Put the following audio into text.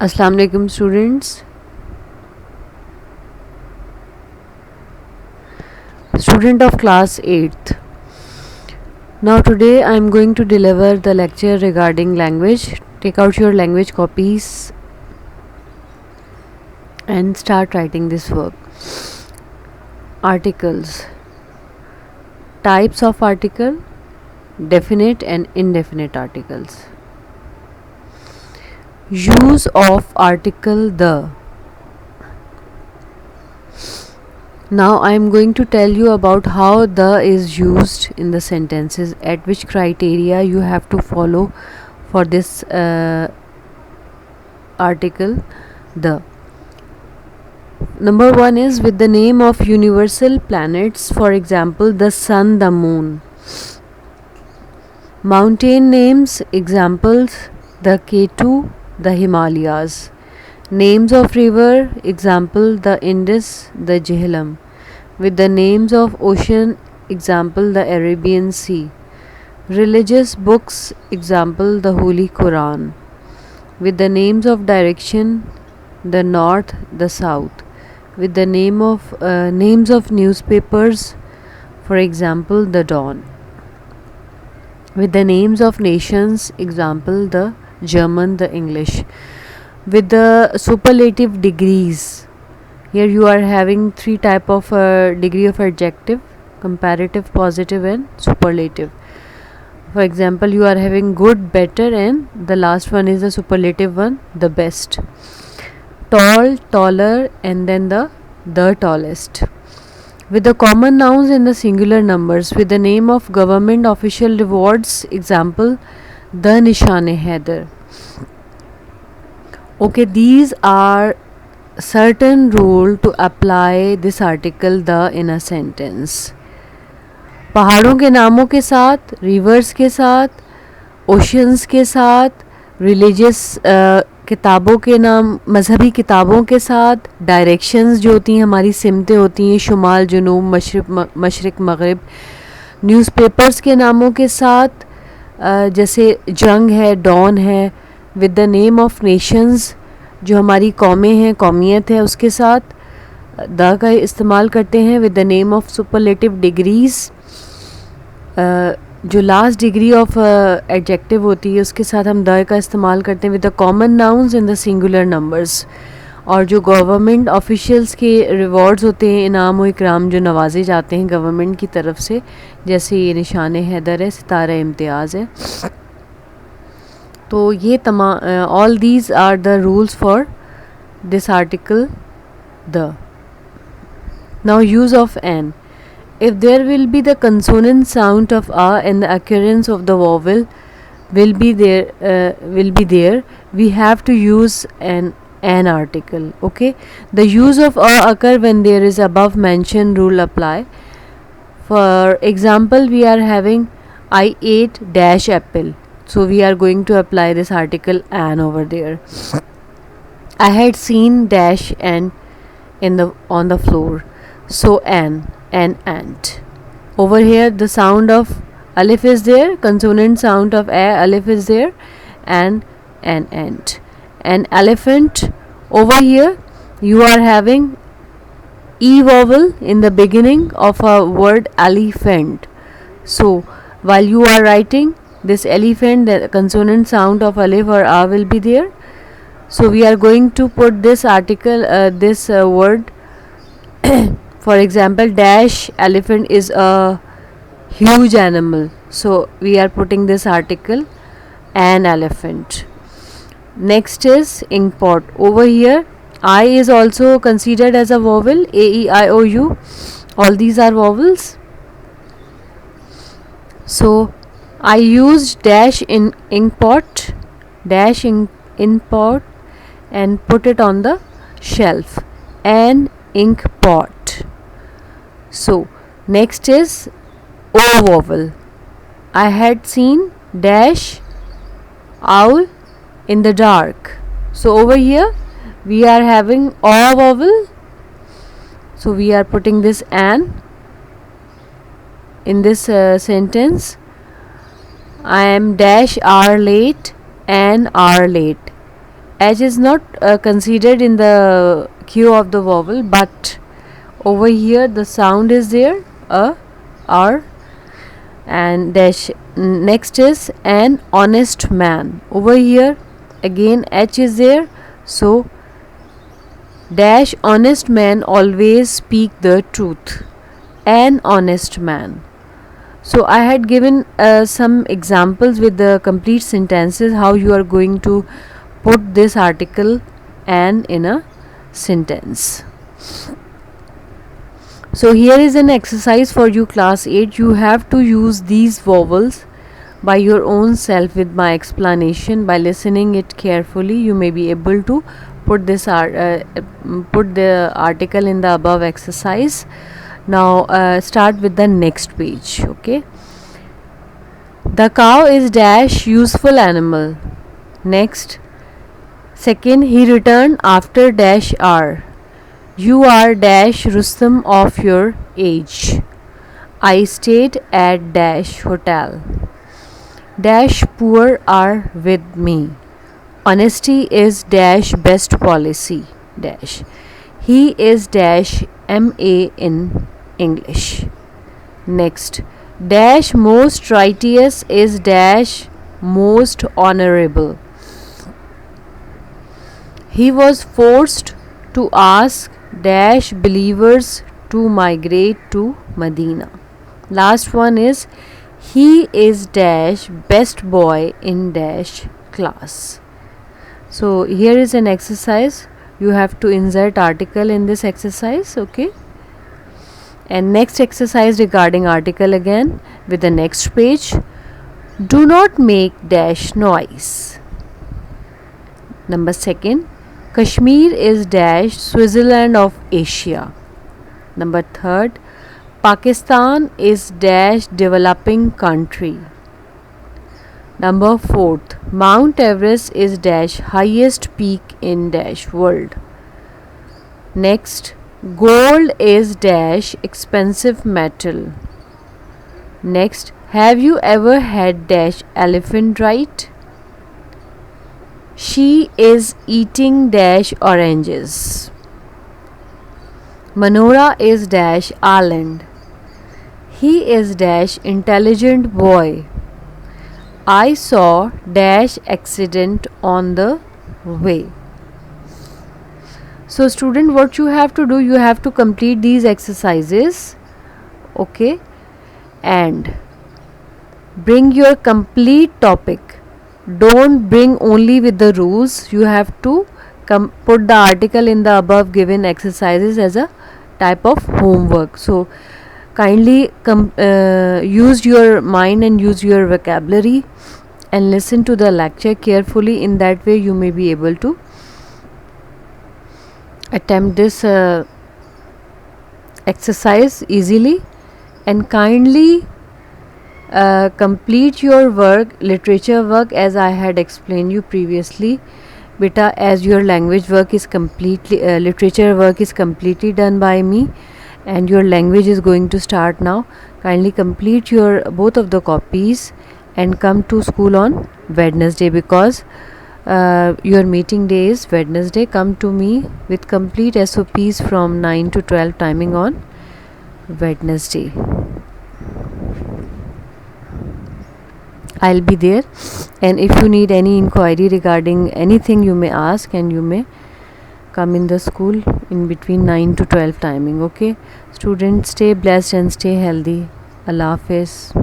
Assalamu alaikum student of class 8th. Now today I am going to deliver the lecture regarding language. Take out your language copies and start writing this work. Articles. Types of article: definite and indefinite articles. Use of article the. Now I am going to tell you about how the is used in the sentences, at which criteria you have to follow for this article the. Number 1 is with the name of universal planets, for example the sun, the moon. Mountain names, examples the K2, the Himalayas. Names of river, example the Indus, the Jhelum. With the names of ocean, example the Arabian Sea. Religious books, example the Holy Quran. With the names of direction, the north, the south. With the names of newspapers, for example the Dawn. With the names of nations, example the German, the English. With the superlative degrees, here you are having 3 type of degree of adjective: comparative, positive and superlative. For example, you are having good, better, and the last one is the superlative one, the best. Tall, taller, and then the tallest. With the common nouns and the singular numbers. With the name of government official rewards, example the Nishan-e-Haider. Okay, these are certain rule to apply this article the in a sentence. पहाड़ों के नामों के साथ, reverse के साथ, oceans के साथ, religious किताबों के नाम, मजहबी किताबों के साथ, डायरेक्शंस जो होती हैं हमारी सिमतें होती हैं, शुमाल, जुनूब, मशरिक, मगरिब. न्यूज़पेपर्स के नामों के साथ, जैसे जंग है, डॉन है. With the name of Nations, जो हमारी कौमें हैं, कौमियत है, उसके साथ द का इस्तेमाल करते हैं. With the name of superlative degrees, जो लास्ट डिग्री ऑफ एडजेक्टिव होती है उसके साथ हम द का इस्तेमाल करते हैं. With the common nouns in the singular numbers. और जो गवर्नमेंट ऑफिशियल्स के रिवॉर्ड्स होते हैं, इनाम व इकराम जो नवाजे जाते हैं गवर्नमेंट की तरफ से, जैसे ये निशान हैदर है, सितारा इम्तियाज़ है. तो ये तमाम all these are the rules for this article the. Now use of an. If there will be the consonant sound of a and the occurrence of the vowel will be there, we have to use an article. Okay, the use of a occur when there is above mentioned rule apply. For example, we are having I ate dash apple, so we are going to apply this article an over there. I had seen dash and on the floor, so an ant. Over here the sound of alif is there, consonant sound of a, alif is there, and an ant. An elephant. Over here you are having e vowel in the beginning of a word elephant. So while you are writing this elephant, the consonant sound of alif or a will be there. So we are going to put this article, this word for example, dash elephant is a huge animal, so we are putting this article an elephant. Next is inkpot. Over here I is also considered as a vowel, a, e, I, o, u, all these are vowels. So I used dash in inkpot, dash in pot, and put it on the shelf, an inkpot. So next is o vowel. I had seen dash owl in the dark. So over here we are having o vowel, so we are putting this an in this sentence. I am dash hour late, an hour late. H is not considered in the queue of the vowel, but over here the sound is there, a, R, and dash. Next is an honest man. Over here again H is there, so dash honest man always speak the truth. An honest man. So I had given some examples with the complete sentences how you are going to put this article an in a sentence. So here is an exercise for you class 8. You have to use these vowels by your own self with my explanation. By listening it carefully, you may be able to put this put the article in the above exercise. Now start with the next page. Okay. The cow is dash useful animal. Next. Second, he returned after dash hour. You are dash Rustam of your age. I stayed at dash hotel. Dash poor are with me. Honesty is dash best policy. Dash. He is dash MA in English. Next. Dash most righteous is dash most honorable. He was forced to ask dash believers to migrate to Medina. Last one is he is dash best boy in dash class. So here is an exercise. You have to insert article in this exercise. Okay. And next exercise regarding article again with the next page. Do not make dash noise. Number second. Kashmir is dash Switzerland of Asia. Number third. Pakistan is dash developing country. Number fourth. Mount Everest is dash highest peak in dash world. Next. Gold is dash expensive metal. Next. Have you ever had dash elephant right? She is eating dash oranges. Manora is dash island. He is dash intelligent boy. I saw dash accident on the way. So student, what you have to do, you have to complete these exercises. Okay. And bring your complete topic. Don't bring only with the rules. You have to put the article in the above given exercises as a type of homework. So kindly use your mind and use your vocabulary and listen to the lecture carefully. In that way you may be able to attempt this exercise easily, and kindly complete your work, literature work, as I had explained you previously. Beta, as your language work is completely literature work is completely done by me and your language is going to start now, kindly complete your both of the copies and come to school on Wednesday, because your meeting day is Wednesday. Come to me with complete SOPs from 9 to 12 timing on Wednesday. I'll be there, and if you need any inquiry regarding anything, you may ask and you may come in the school in between 9 to 12 timing. Okay, students, stay blessed and stay healthy. Allah Hafiz.